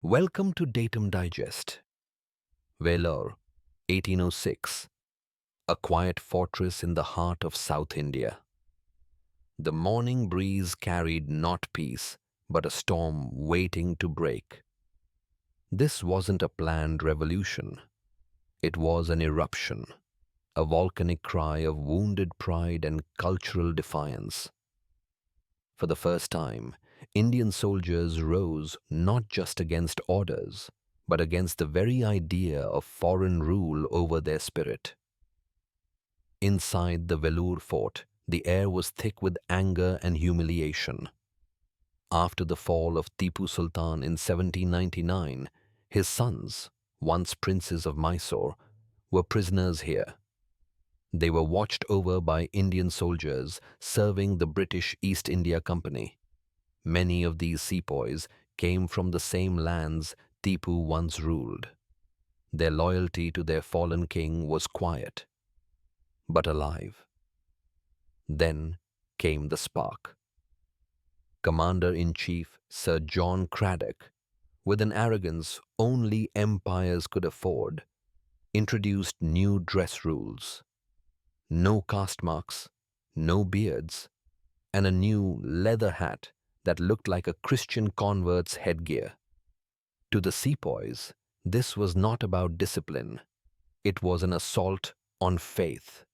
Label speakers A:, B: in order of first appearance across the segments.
A: Welcome to Datum Digest. Vellore, 1806, a quiet fortress in the heart of South India. The morning breeze carried not peace, but a storm waiting to break. This wasn't a planned revolution. It was an eruption, a volcanic cry of wounded pride and cultural defiance. For the first time, Indian soldiers rose not just against orders, but against the very idea of foreign rule over their spirit. Inside the Vellore fort, the air was thick with anger and humiliation. After the fall of Tipu Sultan in 1799, his sons, once princes of Mysore, were prisoners here. They were watched over by Indian soldiers serving the British East India Company. Many of these sepoys came from the same lands Tipu once ruled. Their loyalty to their fallen king was quiet, but alive. Then came the spark. Commander-in-Chief Sir John Cradock, with an arrogance only empires could afford, introduced new dress rules. No caste marks, no beards, and a new leather hat that looked like a Christian convert's headgear. To the sepoys, this was not about discipline. It was an assault on faith,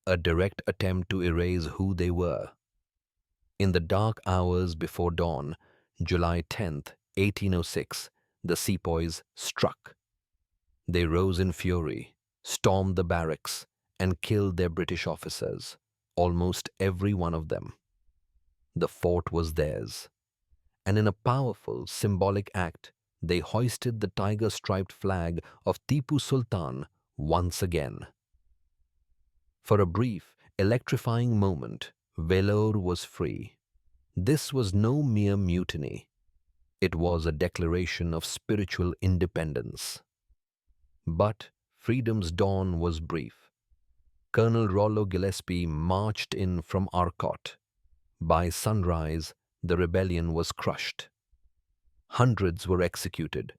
A: a direct attempt to erase who they were. In the dark hours before dawn, July 10th, 1806, the sepoys struck. They rose in fury, stormed the barracks, and killed their British officers, almost every one of them. The fort was theirs, and in a powerful, symbolic act, they hoisted the tiger-striped flag of Tipu Sultan once again. For a brief, electrifying moment, Vellore was free. This was no mere mutiny. It was a declaration of spiritual independence. But freedom's dawn was brief. Colonel Rollo Gillespie marched in from Arcot. By sunrise, the rebellion was crushed. Hundreds were executed,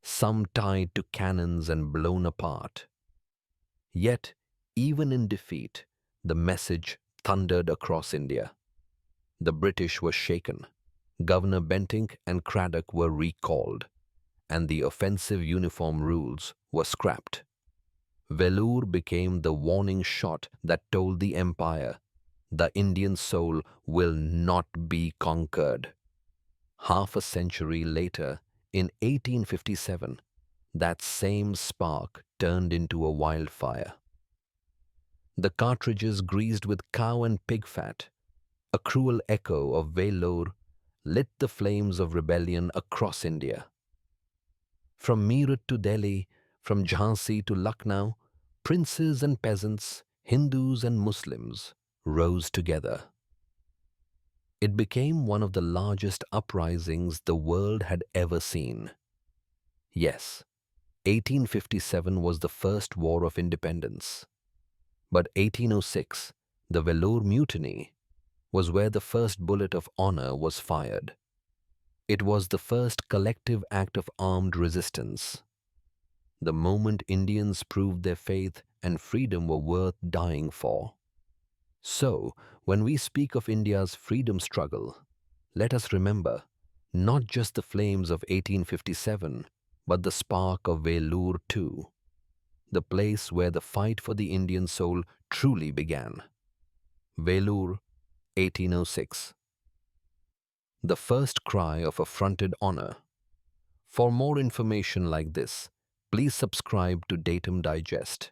A: some tied to cannons and blown apart. Yet, even in defeat, the message thundered across India. The British were shaken. Governor Bentinck and Cradock were recalled, and the offensive uniform rules were scrapped. Vellore became the warning shot that told the empire, the Indian soul will not be conquered. Half a century later, in 1857, that same spark turned into a wildfire. The cartridges greased with cow and pig fat, a cruel echo of Vellore, lit the flames of rebellion across India. From Meerut to Delhi, from Jhansi to Lucknow, princes and peasants, Hindus and Muslims, rose together. It became one of the largest uprisings the world had ever seen. Yes, 1857 was the first war of independence. But 1806, the Vellore Mutiny, was where the first bullet of honor was fired. It was the first collective act of armed resistance. The moment Indians proved their faith and freedom were worth dying for. So, when we speak of India's freedom struggle, let us remember not just the flames of 1857, but the spark of Vellore too, the place where the fight for the Indian soul truly began. Vellore, 1806. The first cry of affronted honor. For more information like this, please subscribe to Datum Digest.